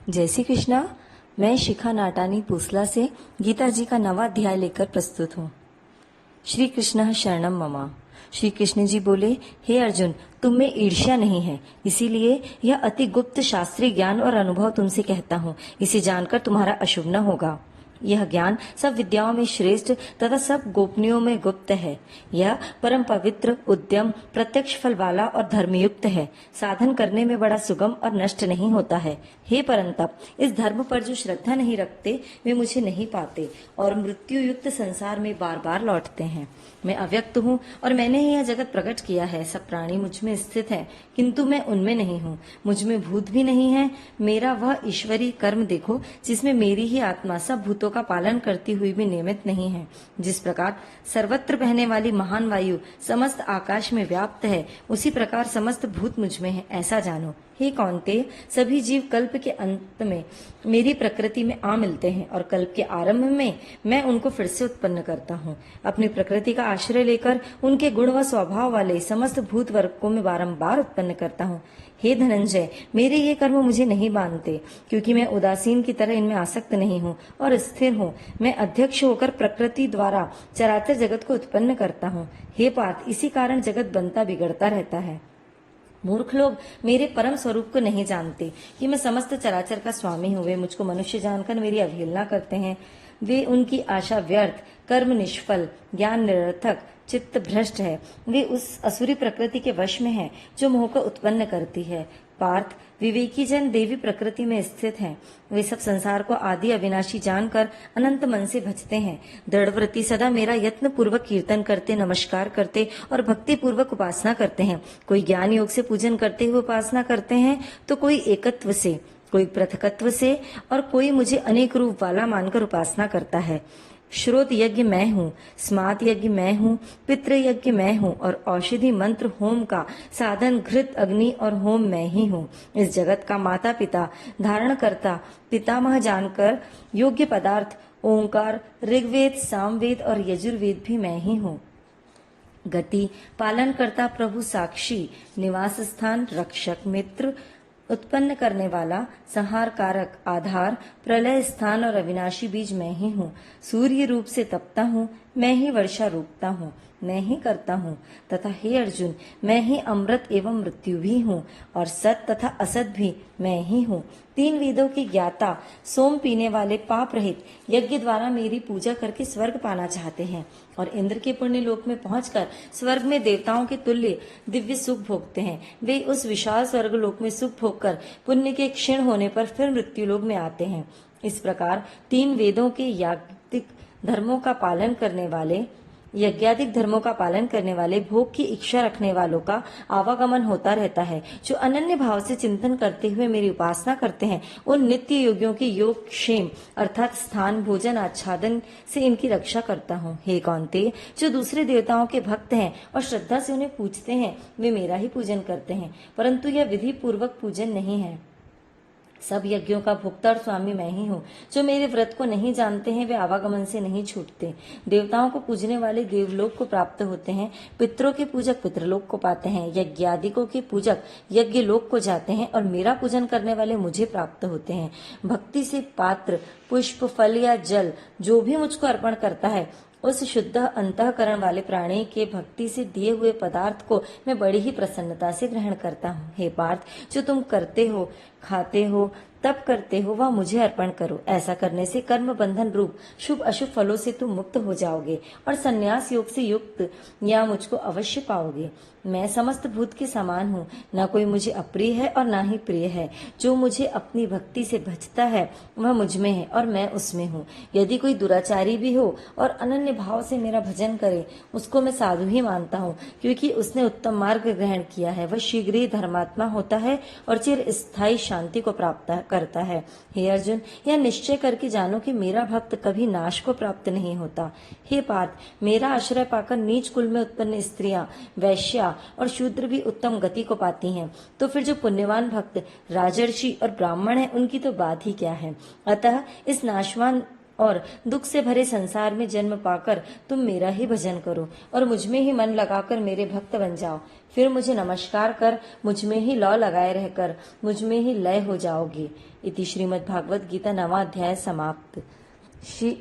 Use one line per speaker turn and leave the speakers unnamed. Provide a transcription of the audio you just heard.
जय श्री कृष्णा। मैं शिखा नाटानी पूसला से गीता जी का नवा अध्याय लेकर प्रस्तुत हूँ। श्री कृष्ण शरणम ममा। श्री कृष्ण जी बोले, हे अर्जुन, तुम में ईर्ष्या नहीं है, इसीलिए यह अति गुप्त शास्त्रीय ज्ञान और अनुभव तुमसे कहता हूँ। इसे जानकर तुम्हारा अशुभ न होगा। यह ज्ञान सब विद्याओं में श्रेष्ठ तथा सब गोपनीयों में गुप्त है। यह परम पवित्र, उद्यम, प्रत्यक्ष फल वाला और धर्मयुक्त है। साधन करने में बड़ा सुगम और नष्ट नहीं होता है। हे परंतप, इस धर्म पर जो श्रद्धा नहीं रखते वे मुझे नहीं पाते और मृत्यु युक्त संसार में बार बार लौटते हैं। मैं अव्यक्त हूँ और मैंने ही यह जगत प्रकट किया है। सब प्राणी मुझ में स्थित है, किंतु मैं उनमें नहीं हूँ। मुझ में भूत भी नहीं है। मेरा वह ईश्वरीय कर्म देखो जिसमें मेरी ही आत्मा सब भूतों का पालन करती हुई भी नियमित नहीं है। जिस प्रकार सर्वत्र बहने वाली महान वायु समस्त आकाश में व्याप्त है, उसी प्रकार समस्त भूत मुझ में है, ऐसा जानो। हे कौन्तेय, सभी जीव कल्प के अंत में मेरी प्रकृति में आ मिलते हैं और कल्प के आरंभ में मैं उनको फिर से उत्पन्न करता हूँ। अपनी प्रकृति का आश्रय लेकर उनके गुण व स्वभाव वाले समस्त भूत वर्ग को मैं बारंबार उत्पन्न करता हूँ। हे धनंजय, मेरे ये कर्म मुझे नहीं बांधते, क्योंकि मैं उदासीन की तरह इनमें आसक्त नहीं हूँ और स्थिर हूँ। मैं अध्यक्ष होकर प्रकृति द्वारा चराचर जगत को उत्पन्न करता हूँ। हे पार्थ, इसी कारण जगत बनता बिगड़ता रहता है। मूर्ख लोग मेरे परम स्वरूप को नहीं जानते कि मैं समस्त चराचर का स्वामी हूँ। वे मुझको मनुष्य जानकर मेरी अवहेलना करते हैं। वे उनकी आशा व्यर्थ, कर्म निष्फल, ज्ञान निरर्थक, चित्त भ्रष्ट है। वे उस असुरी प्रकृति के वश में है जो मोह को उत्पन्न करती है। पार्थ, विवेकी जन देवी प्रकृति में स्थित हैं। वे सब संसार को आदि अविनाशी जानकर अनंत मन से भजते हैं। दृढ़व्रती सदा मेरा यत्न पूर्वक कीर्तन करते, नमस्कार करते और भक्ति पूर्वक उपासना करते हैं। कोई ज्ञान योग से पूजन करते हुए उपासना करते हैं, तो कोई एकत्व से, कोई पृथकत्व से और कोई मुझे अनेक रूप वाला मानकर उपासना करता है। श्रोत यज्ञ मैं हूँ, स्मात यज्ञ मैं हूँ, पितृ यज्ञ मैं हूँ और औषधि मंत्र होम का साधन घृत अग्नि और होम मैं ही हूँ। इस जगत का माता पिता, धारण करता, पितामह जानकर योग्य पदार्थ ओंकार, ऋग्वेद, सामवेद और यजुर्वेद भी मैं ही हूँ। गति, पालन करता, प्रभु साक्षी, निवास स्थान, रक्षक, मित्र, उत्पन्न करने वाला, संहार कारक, आधार, प्रलय स्थान और अविनाशी बीज मैं ही हूँ। सूर्य रूप से तपता हूँ, मैं ही वर्षा रूपता हूँ, मैं ही करता हूँ। तथा हे अर्जुन, मैं ही अमृत एवं मृत्यु भी हूँ और सत तथा असत भी मैं ही हूँ। तीन वेदों के ज्ञाता, सोम पीने वाले, पाप रहित, यज्ञ द्वारा मेरी पूजा करके स्वर्ग पाना चाहते हैं और इंद्र के पुण्य लोक में पहुंचकर स्वर्ग में देवताओं के तुल्य दिव्य सुख भोगते हैं। वे उस विशाल स्वर्ग लोक में सुख भोगकर पुण्य के क्षीण होने पर फिर मृत्यु लोक में आते हैं। इस प्रकार तीन वेदों के याज्ञिक धर्मों का पालन करने वाले, यज्ञादिक धर्मों का पालन करने वाले, भोग की इच्छा रखने वालों का आवागमन होता रहता है। जो अनन्य भाव से चिंतन करते हुए मेरी उपासना करते हैं, उन नित्य योगियों की योग क्षेम अर्थात स्थान, भोजन, आच्छादन से इनकी रक्षा करता हूँ। हे कौन्तेय, जो दूसरे देवताओं के भक्त हैं और श्रद्धा से उन्हें पूजते हैं, वे मेरा ही पूजन करते हैं, परंतु यह विधि पूर्वक पूजन नहीं है। सब यज्ञों का भोक्ता और स्वामी मैं ही हूँ। जो मेरे व्रत को नहीं जानते हैं, वे आवागमन से नहीं छूटते। देवताओं को पूजने वाले देवलोक को प्राप्त होते हैं, पितरों के पूजक पितृलोक को पाते हैं, यज्ञादिकों के पूजक यज्ञ लोक को जाते हैं और मेरा पूजन करने वाले मुझे प्राप्त होते हैं। भक्ति से पात्र, पुष्प, फल या जल जो भी मुझको अर्पण करता है, उस शुद्ध अंतःकरण वाले प्राणी के भक्ति से दिए हुए पदार्थ को मैं बड़ी ही प्रसन्नता से ग्रहण करता हूँ। हे पार्थ, जो तुम करते हो, खाते हो, तप करते हो, वह मुझे अर्पण करो। ऐसा करने से कर्म बंधन रूप शुभ अशुभ फलों से तुम मुक्त हो जाओगे और संन्यास योग से युक्त या मुझको अवश्य पाओगे। मैं समस्त भूत के समान हूँ, न कोई मुझे अप्रिय है और न ही प्रिय है। जो मुझे अपनी भक्ति से भजता है वह मुझ में है और मैं उसमें हूँ। यदि कोई दुराचारी भी हो और अनन्य भाव से मेरा भजन करे, उसको मैं साधु ही मानता हूँ, क्योंकि उसने उत्तम मार्ग ग्रहण किया है। वह शीघ्र ही धर्मात्मा होता है और चिर स्थायी शांति को प्राप्त करता है। हे अर्जुन, यह निश्चय करके जानो कि मेरा भक्त कभी नाश को प्राप्त नहीं होता। हे पार्थ, मेरा आश्रय पाकर नीच कुल में उत्पन्न स्त्रियां, वैश्या और शूद्र भी उत्तम गति को पाती हैं। तो फिर जो पुण्यवान भक्त राजर्षि और ब्राह्मण हैं, उनकी तो बात ही क्या है। अतः इस नाशवान और दुख से भरे संसार में जन्म पाकर तुम मेरा ही भजन करो और मुझ में ही मन लगाकर मेरे भक्त बन जाओ। फिर मुझे नमस्कार कर मुझ में ही लौ लगाए रहकर मुझ में ही लय हो जाओगे। इति श्रीमद् भागवत गीता 9वां अध्याय समाप्त। श्री